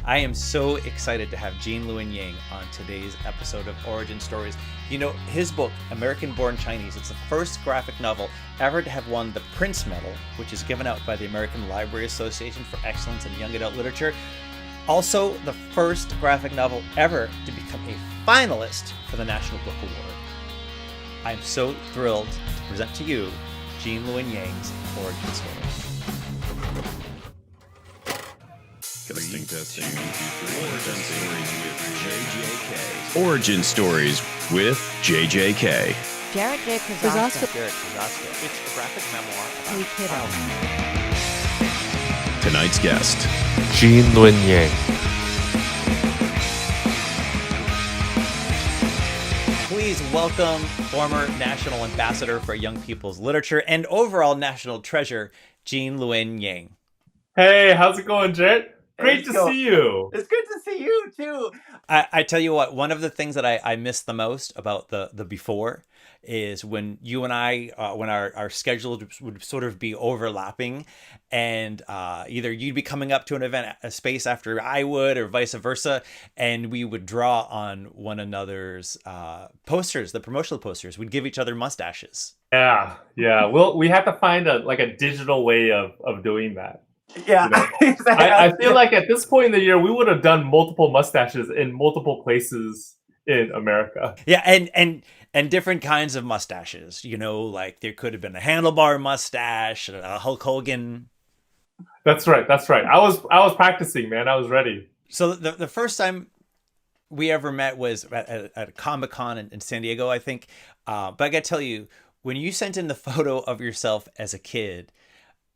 I am so excited to have Luen Yang on today's episode of Origin Stories. You know, his book, American Born Chinese, it's the first graphic novel ever to have won the Prince Medal, which is given out by the American Library Association for Excellence in Young Adult Literature. Also, the first graphic novel ever to become a finalist for the National Book Award. I'm so thrilled to present to you Luen Yang's Origin Story. Testing. Origin Stories with JJK. Jarrett J. Krosoczka. It's a graphic memoir about Kiddo. Tonight's guest, Luen Yang. Please welcome former National Ambassador for Young People's Literature and overall national treasure, Luen Yang. Hey, how's it going, Jarrett? Great to see you. It's good to see you too. I tell you what, one of the things that I miss the most about the before is when you and I, when our schedules would sort of be overlapping, and either you'd be coming up to an event, a space after I would, or vice versa, and we would draw on one another's posters, the promotional posters. We'd give each other mustaches. Yeah. Well, we have to find a digital way of doing that. Yeah, you know? exactly. I feel like at this point in the year, we would have done multiple mustaches in multiple places in America. Yeah, and different kinds of mustaches. You know, like there could have been a handlebar mustache, a Hulk Hogan. That's right. I was practicing, man. I was ready. So the first time we ever met was at a Comic-Con in San Diego, I think. But I got to tell you, when you sent in the photo of yourself as a kid,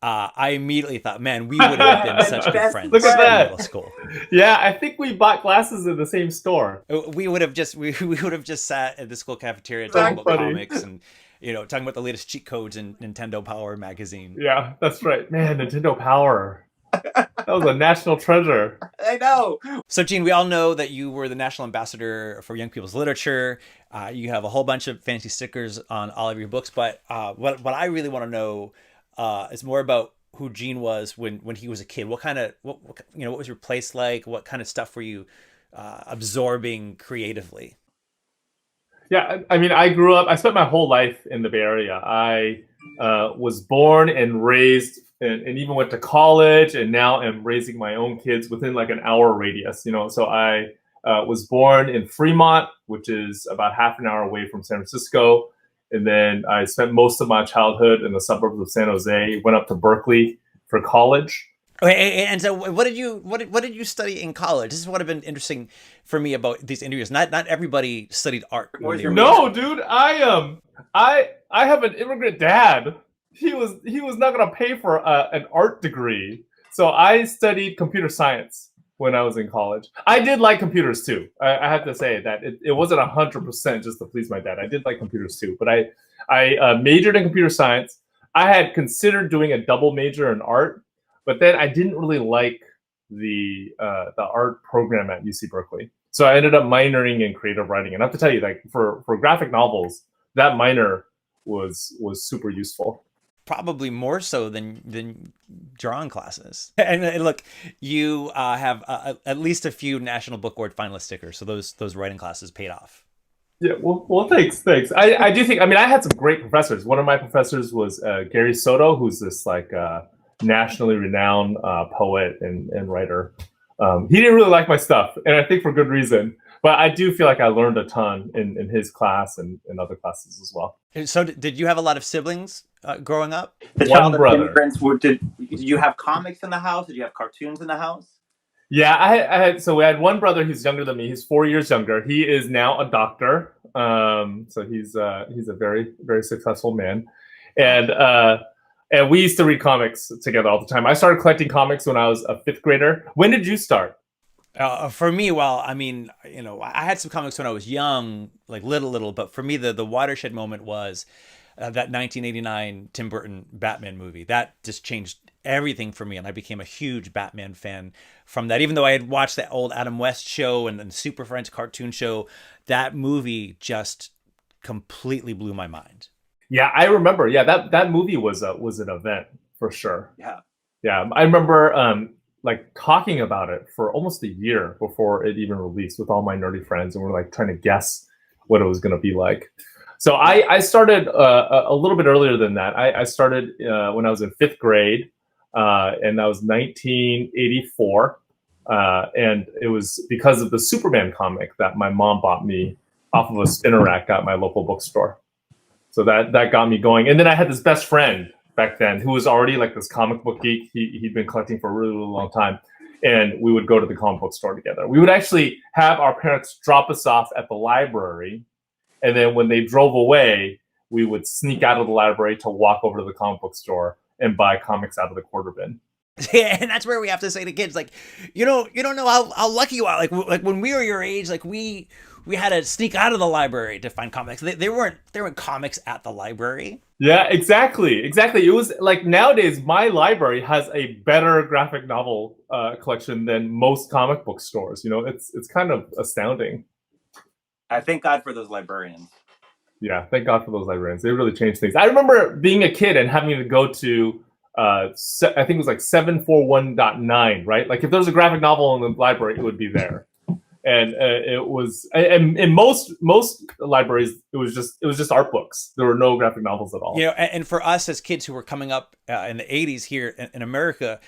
I immediately thought, man, we would have been such good friends. Look at that. In middle school. Yeah, I think we bought glasses in the same store. We would have just sat at the school cafeteria talking about comics and talking about the latest cheat codes in Nintendo Power magazine. Yeah, that's right, man. Nintendo Power. That was a national treasure. I know. So, Gene, we all know that you were the National Ambassador for Young People's Literature. You have a whole bunch of fancy stickers on all of your books. But what I really want to know is more about who Gene was when he was a kid. What was your place like? What kind of stuff were you absorbing creatively? Yeah, I mean, I spent my whole life in the Bay Area. I was born and raised and even went to college, and now am raising my own kids within like an hour radius, So I was born in Fremont, which is about half an hour away from San Francisco. And then I spent most of my childhood in the suburbs of San Jose, went up to Berkeley for college. Okay, and so what did you study in college? This is what have been interesting for me about these interviews. Not everybody studied art. No, dude, I have an immigrant dad. He was not going to pay for an art degree. So I studied computer science when I was in college. I did like computers too. I have to say that it wasn't 100% just to please my dad. I did like computers too, but I majored in computer science. I had considered doing a double major in art, but then I didn't really like the art program at UC Berkeley. So I ended up minoring in creative writing. And I have to tell you, like for graphic novels, that minor was super useful. Probably more so than drawing classes. And look, you have at least a few National Book Award Finalist stickers, so those writing classes paid off. Yeah, well, thanks. I do think. I mean, I had some great professors. One of my professors was Gary Soto, who's this like nationally renowned poet and writer. He didn't really like my stuff, and I think for good reason. But I do feel like I learned a ton in his class and in other classes as well. So did you have a lot of siblings growing up? The One child of brother. immigrants. Did you have comics in the house? Did you have cartoons in the house? Yeah, I had. So we had one brother who's younger than me. He's 4 years younger. He is now a doctor. So he's a very, very successful man. And we used to read comics together all the time. I started collecting comics when I was a fifth grader. When did you start? For me, well, I mean, I had some comics when I was young, like little, but for me, the watershed moment was that 1989 Tim Burton Batman movie. That just changed everything for me, and I became a huge Batman fan from that. Even though I had watched that old Adam West show and Super Friends cartoon show, that movie just completely blew my mind. Yeah, I remember. Yeah, that movie was an event for sure. Yeah. Yeah, I remember like talking about it for almost a year before it even released with all my nerdy friends, and we're like trying to guess what it was going to be like. So I started a little bit earlier than that. I started when I was in 5th grade, and that was 1984. And it was because of the Superman comic that my mom bought me off of a spinner rack at my local bookstore. So that got me going. And then I had this best friend back then who was already like this comic book geek. He'd been collecting for a really, really long time. And we would go to the comic book store together. We would actually have our parents drop us off at the library. And then when they drove away, we would sneak out of the library to walk over to the comic book store and buy comics out of the quarter bin. Yeah, and that's where we have to say to kids, like, you don't know how lucky you are. Like when we were your age, like we had to sneak out of the library to find comics. They weren't comics at the library. Yeah, exactly. It was like nowadays my library has a better graphic novel collection than most comic book stores. You know, it's kind of astounding. I thank God for those librarians. Yeah, thank God for those librarians. They really changed things. I remember being a kid and having to go to I think it was like 741.9, right? Like if there was a graphic novel in the library, it would be there. And it was, and in most libraries, it was just art books. There were no graphic novels at all. You know, and for us as kids who were coming up in the 80s here in America,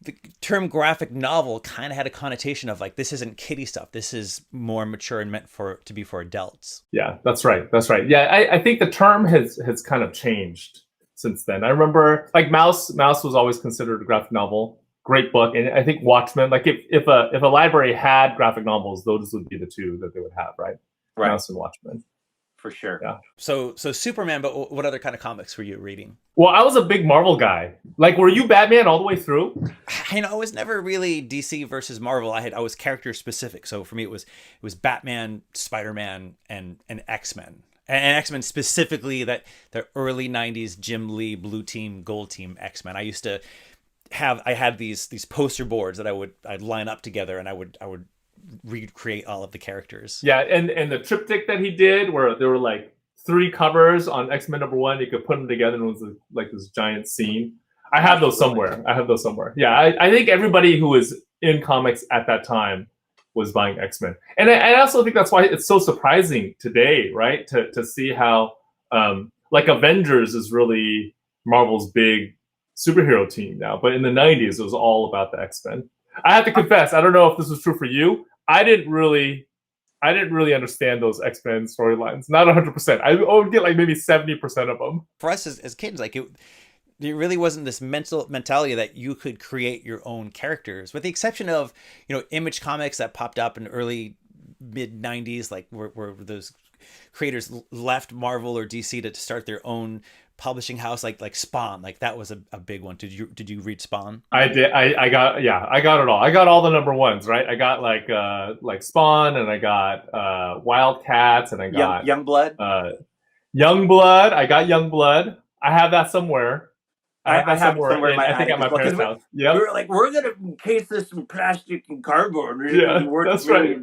the term graphic novel kind of had a connotation of like, this isn't kiddie stuff. This is more mature and meant to be for adults. Yeah, that's right. Yeah, I think the term has kind of changed since then. I remember like Mouse was always considered a graphic novel. Great book. And I think Watchmen, like if a library had graphic novels, those would be the two that they would have, right? Mouse and Watchmen. For sure. Yeah. So Superman, but what other kind of comics were you reading? Well, I was a big Marvel guy. Like, were you Batman all the way through? You know, I was never really DC versus Marvel. I was character specific. So for me, it was Batman, Spider-Man, and X-Men. And X-Men specifically, the early 90s Jim Lee Blue Team, Gold Team X-Men. I used to I had these poster boards that I'd line up together, and I would recreate all of the characters. Yeah, and the triptych that he did, where there were like 3 covers on X-Men #1, you could put them together, and it was like this giant scene. I have those somewhere. Yeah, I think everybody who was in comics at that time was buying X-Men. And I also think that's why it's so surprising today, right? To see how like Avengers is really Marvel's big superhero team now. But in the 90s, it was all about the X-Men. I have to confess, I don't know if this was true for you. I didn't really understand those X-Men storylines. Not 100%. I would get like maybe 70% of them. For us as kids, like there really wasn't this mentality that you could create your own characters, with the exception of, you know, Image Comics that popped up in early mid 90s, like where those creators left Marvel or DC to start their own publishing house, like Spawn. Like that was a big one. Did you read Spawn? I did. I got it all. I got all the #1s, right? I got like Spawn, and I got Wildcats, and I got Youngblood. Youngblood. I got Youngblood. I have that somewhere. I have it somewhere in my I think attic at my as well, 'cause parents' house. Yeah. We were like, we're gonna encase this in plastic and cardboard. It's Yeah, gonna be worth that's $1 million.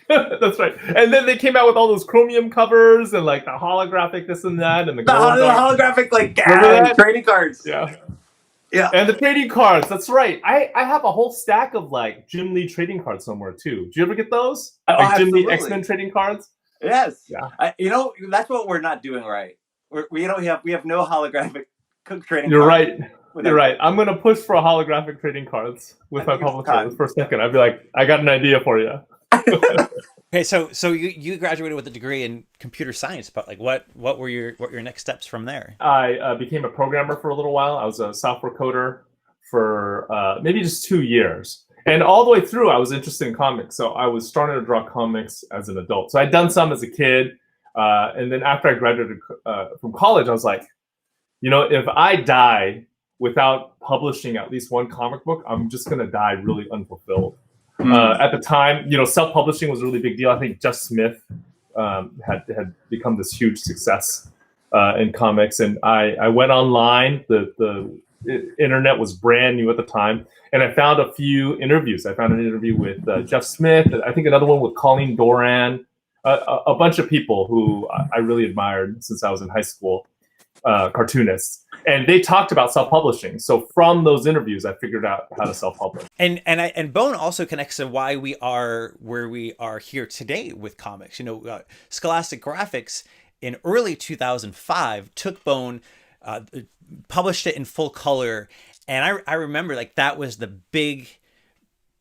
That's right. And then they came out with all those chromium covers and like the holographic this and that, and the holographic like trading cards. Yeah. Yeah. And the trading cards. That's right. I have a whole stack of like Jim Lee trading cards somewhere too. Did you ever get those? Oh, like Jim Lee absolutely. X-Men trading cards? Yes. Yeah. You know, that's what we're not doing right. We have no holographic trading You're cards. right. You're right. I'm gonna push for holographic trading cards with my publisher for a second. I'd be like, I got an idea for you. Okay, so you graduated with a degree in computer science, but like what were your next steps from there? I became a programmer for a little while. I was a software coder for maybe just 2 years, and all the way through, I was interested in comics. So I was starting to draw comics as an adult. So I'd done some as a kid, and then after I graduated from college, I was like, you know, if I die without publishing at least one comic book, I'm just gonna die really unfulfilled. At the time, you know, self-publishing was a really big deal. I think Just Smith had become this huge success in comics, and I went online. The internet was brand new at the time, and I found a few interviews. I found an interview with Jeff Smith. I think another one with Colleen Doran. A bunch of people who I really admired since I was in high school. cartoonists, and they talked about self-publishing. So from those interviews, I figured out how to self-publish. And Bone also connects to why we are where we are here today with comics. Scholastic Graphics in early 2005 took Bone, published it in full color, and I remember like that was the big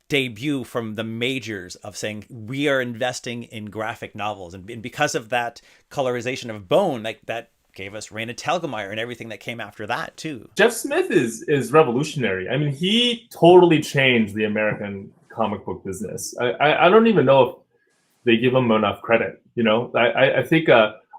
debut from the majors of saying we are investing in graphic novels, and because of that colorization of Bone, like that gave us Raina Telgemeier and everything that came after that too. Jeff Smith is revolutionary. I mean, he totally changed the American comic book business. I don't even know if they give him enough credit. I think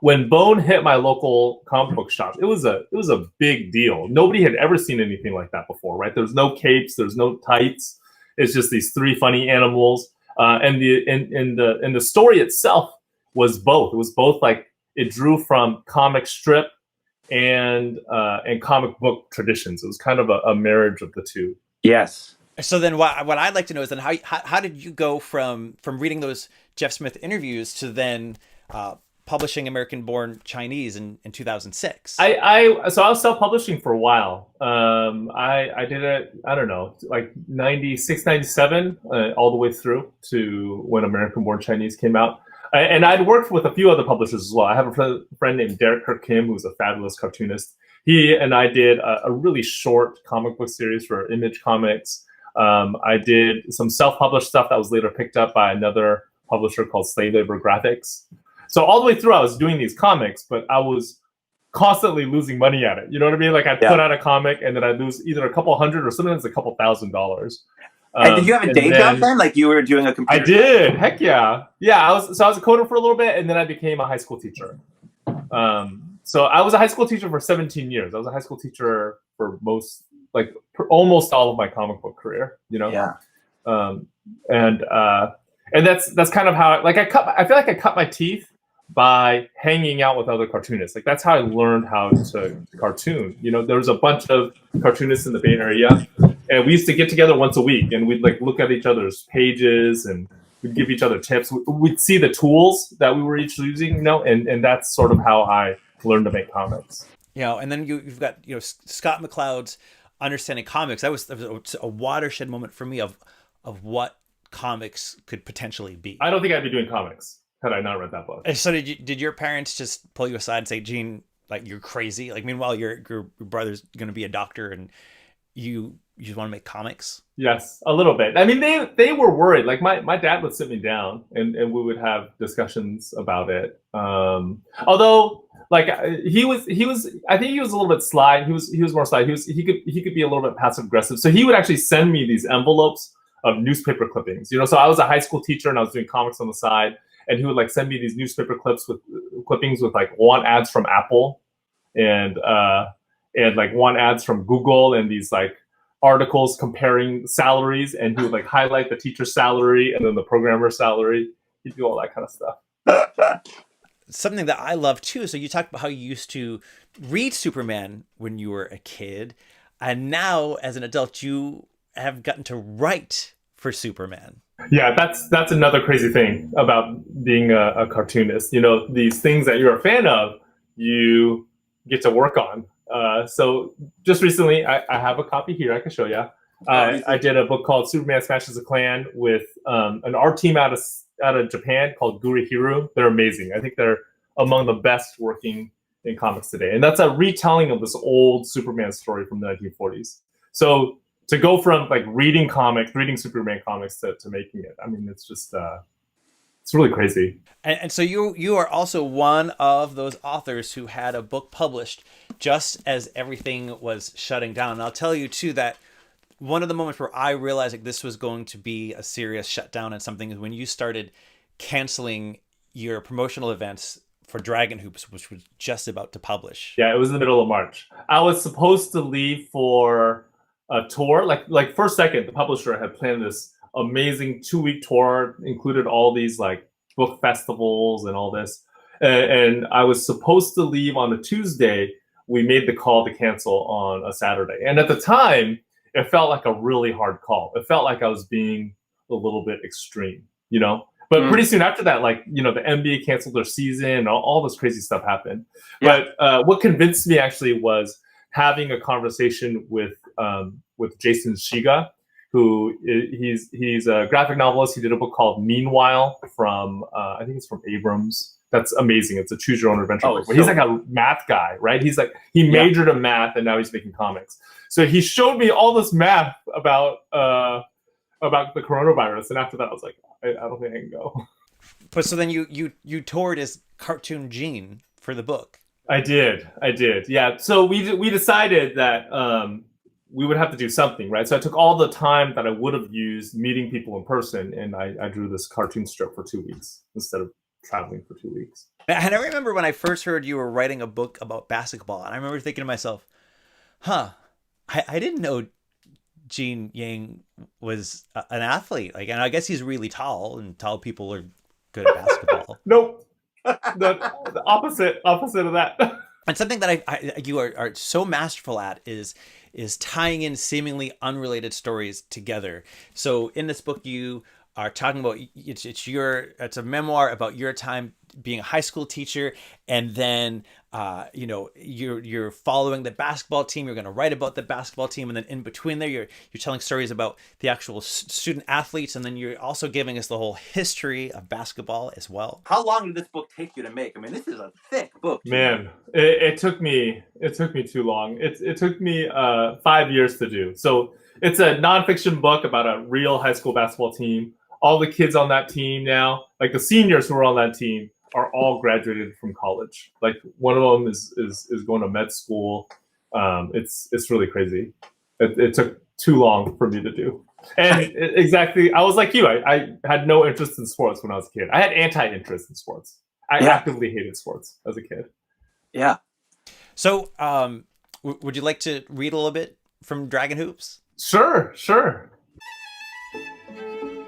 when Bone hit my local comic book shop, it was a big deal. Nobody had ever seen anything like that before, right? There's no capes, there's no tights. It's just these three funny animals, and the story itself was both. It was both like it drew from comic strip and comic book traditions. It was kind of a marriage of the two. Yes. So then, what I'd like to know is then how did you go from reading those Jeff Smith interviews to then publishing American-Born Chinese in 2006? So I was self-publishing for a while. I did it, I don't know, like 96, 97, all the way through to when American-Born Chinese came out. And I'd worked with a few other publishers as well. I have a friend named Derek Kirk Kim, who's a fabulous cartoonist. He and I did a really short comic book series for Image Comics. I did some self-published stuff that was later picked up by another publisher called Slave Labor Graphics. So all the way through, I was doing these comics, but I was constantly losing money at it. You know what I mean? Like I'd put out a comic and then I'd lose either a couple $100 or sometimes a couple $1,000. And did you have a day job then? Like you were doing a computer? I did. Heck yeah. Yeah, I was a coder for a little bit, and then I became a high school teacher. So I was a high school teacher for 17 years. I was a high school teacher for almost all of my comic book career. Yeah. And that's kind of how I feel like I cut my teeth by hanging out with other cartoonists. Like that's how I learned how to cartoon. There was a bunch of cartoonists in the Bay Area, and we used to get together once a week, and we'd like look at each other's pages, and we'd give each other tips. We'd see the tools that we were each using, and that's sort of how I learned to make comics. And then you've got Scott McCloud's Understanding Comics. That was a watershed moment for me of what comics could potentially be. I don't think I'd be doing comics had I not read that book. So did your parents just pull you aside and say, Gene, like you're crazy? Like meanwhile your brother's going to be a doctor and you just want to make comics? Yes, a little bit. I mean, they were worried. Like my dad would sit me down and we would have discussions about it. Although like he was I think he was a little bit sly. He was more sly. He could be a little bit passive aggressive. So he would actually send me these envelopes of newspaper clippings. So I was a high school teacher and I was doing comics on the side, and he would like send me these newspaper clippings with like want ads from Apple and like want ads from Google and these like articles comparing salaries, and he would like highlight the teacher's salary and then the programmer's salary. He'd do all that kind of stuff. Something that I love too. So you talked about how you used to read Superman when you were a kid, and now as an adult you have gotten to write for Superman. Yeah, that's another crazy thing about being a cartoonist. These things that you're a fan of, you get to work on. So just recently, I have a copy here. I can show you. I did a book called Superman Smashes a Clan with an art team out of Japan called Gurihiru. They're amazing. I think they're among the best working in comics today. And that's a retelling of this old Superman story from the 1940s. So to go from like reading Superman comics to making it, I mean, it's just it's really crazy. And so you are also one of those authors who had a book published just as everything was shutting down. And I'll tell you too that one of the moments where I realized like this was going to be a serious shutdown and something is when you started canceling your promotional events for Dragon Hoops, which was just about to publish. Yeah, it was in the middle of March. I was supposed to leave for a tour. Like for a second, the publisher had planned this amazing 2-week tour, included all these like book festivals and all this. And I was supposed to leave on a Tuesday. We made the call to cancel on a Saturday. And at the time, it felt like a really hard call. It felt like I was being a little bit extreme, But pretty soon after that, like, the NBA canceled their season, all this crazy stuff happened. Yeah. But what convinced me actually was having a conversation with Jason Shiga, who he's a graphic novelist. He did a book called Meanwhile from I think it's from Abrams. That's amazing. It's a choose your own adventure book. But he's like a math guy, right? He's like, he majored in math and now he's making comics. So he showed me all this math about the coronavirus, and after that I was like, I don't think I can go. But so then you toured as Cartoon Gene for the book. I did. Yeah. So we decided that we would have to do something, right? So I took all the time that I would have used meeting people in person, and I drew this cartoon strip for 2 weeks instead of traveling for 2 weeks. And I remember when I first heard you were writing a book about basketball, and I remember thinking to myself, I didn't know Gene Yang was an athlete. Like, and I guess he's really tall, and tall people are good at basketball. Nope. The opposite of that. And something that you are so masterful at is tying in seemingly unrelated stories together. So in this book, you are talking about it's a memoir about your time being a high school teacher, and then you're following the basketball team. You're going to write about the basketball team, and then in between there, you're telling stories about the actual student athletes, and then you're also giving us the whole history of basketball as well. How long did this book take you to make? I mean, this is a thick book. Man, it took me too long. It took me 5 years to do. So it's a nonfiction book about a real high school basketball team. All the kids on that team now, like the seniors who are on that team, are all graduated from college. Like one of them is going to med school. It's really crazy. It took too long for me to do. And exactly, I was like you. I had no interest in sports when I was a kid. I had anti-interest in sports. I actively hated sports as a kid. Yeah. So, would you like to read a little bit from Dragon Hoops? Sure.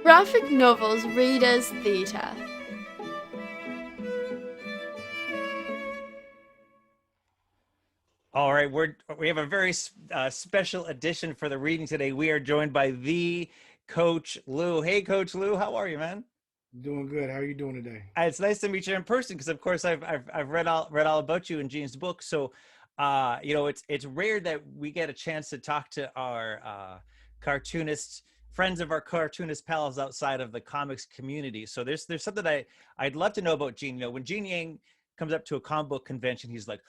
Graphic Novels Readers Theatre. All right, we have a very special edition for the reading today. We are joined by the Coach Lou. Hey, Coach Lou, how are you, man? Doing good. How are you doing today? It's nice to meet you in person because, of course, I've read all about you in Gene's book. So, it's rare that we get a chance to talk to our cartoonists. Friends of our cartoonist pals outside of the comics community. So there's something I'd love to know about Gene. When Gene Yang comes up to a comic book convention, he's like,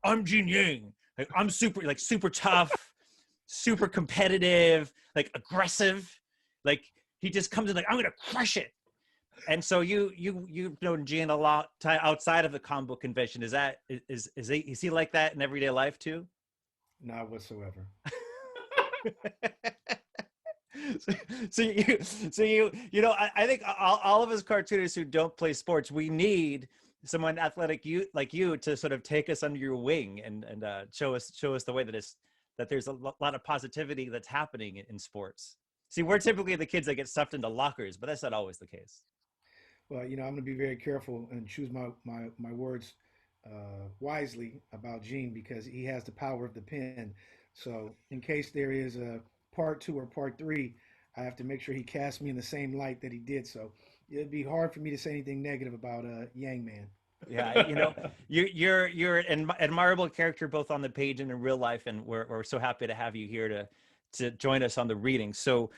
I'm Gene Yang. Like, I'm super tough, super competitive, like aggressive. Like, he just comes in like, I'm gonna crush it. And so you've known Gene a lot outside of the comic book convention. Is he like that in everyday life too? Not whatsoever. I think all of us cartoonists who don't play sports, we need someone athletic like you to sort of take us under your wing and show us the way that there's a lot of positivity that's happening in sports. See, we're typically the kids that get stuffed into lockers, but that's not always the case. Well, I'm going to be very careful and choose my words wisely about Gene, because he has the power of the pen. So in case there is a part 2 or part 3, I have to make sure he casts me in the same light that he did. So it'd be hard for me to say anything negative about Yang Man. Yeah, you're an admirable character both on the page and in real life, and we're so happy to have you here to join us on the reading. So,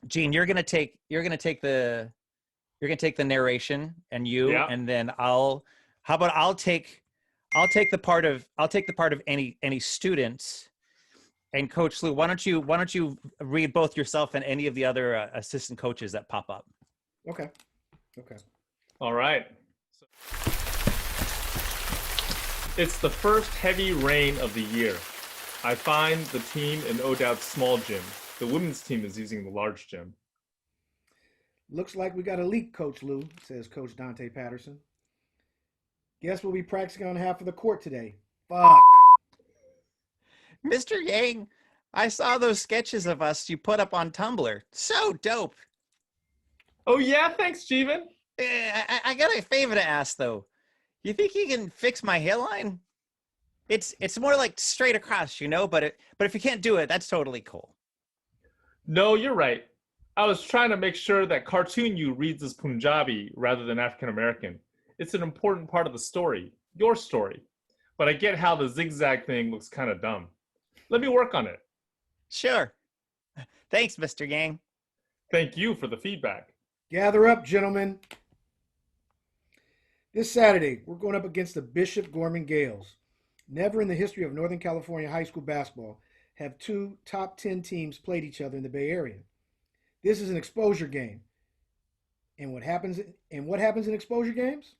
Gene, you're gonna take the narration, and and then I'll take the part of any students. And Coach Lou, why don't you read both yourself and any of the other assistant coaches that pop up? Okay. All right. It's the first heavy rain of the year. I find the team in O'Dowd's small gym. The women's team is using the large gym. Looks like we got a leak, Coach Lou, says Coach Dante Patterson. Guess we'll be practicing on half of the court today. Fuck. Mr. Yang, I saw those sketches of us you put up on Tumblr. So dope. Oh yeah, thanks, Jeevan. I got a favor to ask though. You think you can fix my hairline? It's more like straight across, but if you can't do it, that's totally cool. No, you're right. I was trying to make sure that Cartoon You reads as Punjabi rather than African American. It's an important part of the story, your story. But I get how the zigzag thing looks kind of dumb. Let me work on it. Sure. Thanks, Mr. Yang. Thank you for the feedback. Gather up, gentlemen. This Saturday, we're going up against the Bishop Gorman Gales. Never in the history of Northern California high school basketball have two top 10 teams played each other in the Bay Area. This is an exposure game. And what happens in exposure games?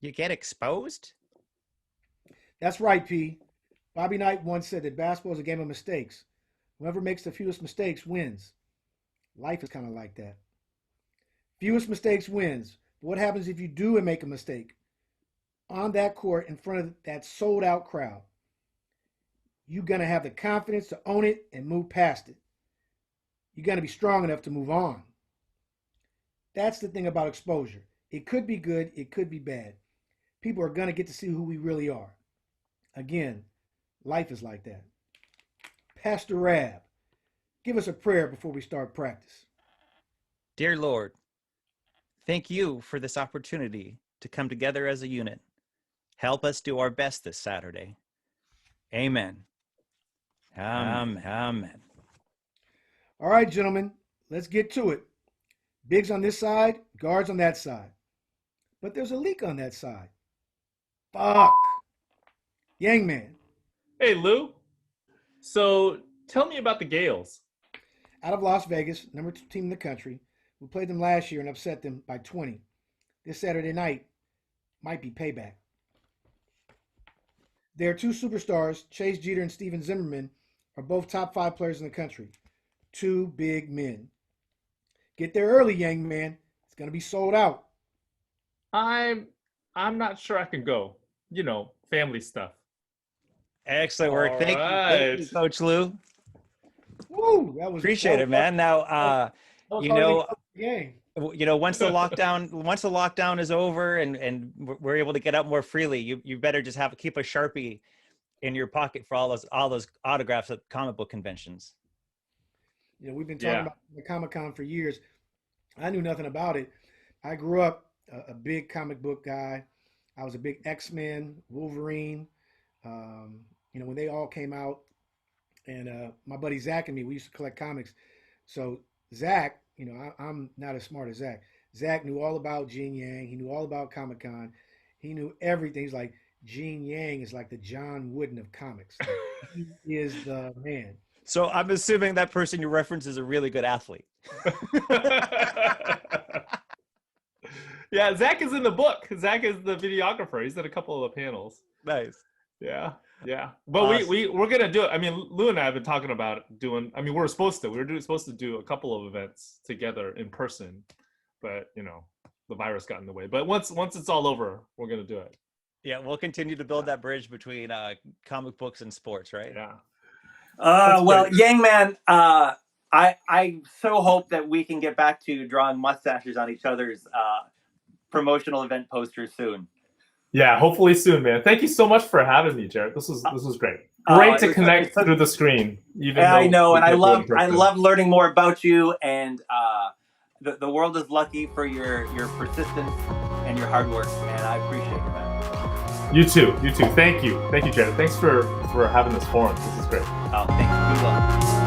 You get exposed? That's right, P. Bobby Knight once said that basketball is a game of mistakes. Whoever makes the fewest mistakes wins. Life is kind of like that. Fewest mistakes wins. But what happens if you do and make a mistake? On that court in front of that sold out crowd, you're going to have the confidence to own it and move past it. You're going to be strong enough to move on. That's the thing about exposure. It could be good, it could be bad. People are going to get to see who we really are. Again, life is like that. Pastor Rab, give us a prayer before we start practice. Dear Lord, thank you for this opportunity to come together as a unit. Help us do our best this Saturday. Amen. Amen. All right, gentlemen, let's get to it. Bigs on this side, guards on that side. But there's a leak on that side. Fuck. Yang Man. Hey, Lou. So tell me about the Gales. Out of Las Vegas, number 2 team in the country. We played them last year and upset them by 20. This Saturday night might be payback. Their 2 superstars, Chase Jeter and Steven Zimmerman, are both top 5 players in the country. 2 big men. Get there early, Yang Man. It's going to be sold out. I'm not sure I can go. You know, family stuff. Excellent work. Thank you, Coach Lou. Woo! That was Appreciate it, man. Now, once the lockdown is over and we're able to get out more freely, you better just keep a Sharpie in your pocket for all those autographs at comic book conventions. We've been talking about the Comic-Con for years. I knew nothing about it. I grew up a big comic book guy. I was a big X-Men, Wolverine. When they all came out, and my buddy Zach and me, we used to collect comics. So Zach, I'm not as smart as Zach. Zach knew all about Gene Yang. He knew all about Comic-Con. He knew everything. He's like, Gene Yang is like the John Wooden of comics. He is the man. So I'm assuming that person you reference is a really good athlete. Yeah, Zach is in the book. Zach is the videographer. He's at a couple of the panels. Nice. Yeah. But awesome. we're gonna do it. I mean, Lou and I have been talking about doing. I mean, we were supposed to do a couple of events together in person, but the virus got in the way. But once it's all over, we're gonna do it. Yeah, we'll continue to build that bridge between comic books and sports, right? Yeah. Well, Yang Man, I so hope that we can get back to drawing mustaches on each other's promotional event posters soon. Yeah, hopefully soon, man. Thank you so much for having me, Jarrett. This was great. Great to connect through the screen. I know, and I love learning more about you. And the world is lucky for your persistence and your hard work, and I appreciate it, man. You too. Thank you, Jarrett. Thanks for having this forum. This is great. Oh, thank you.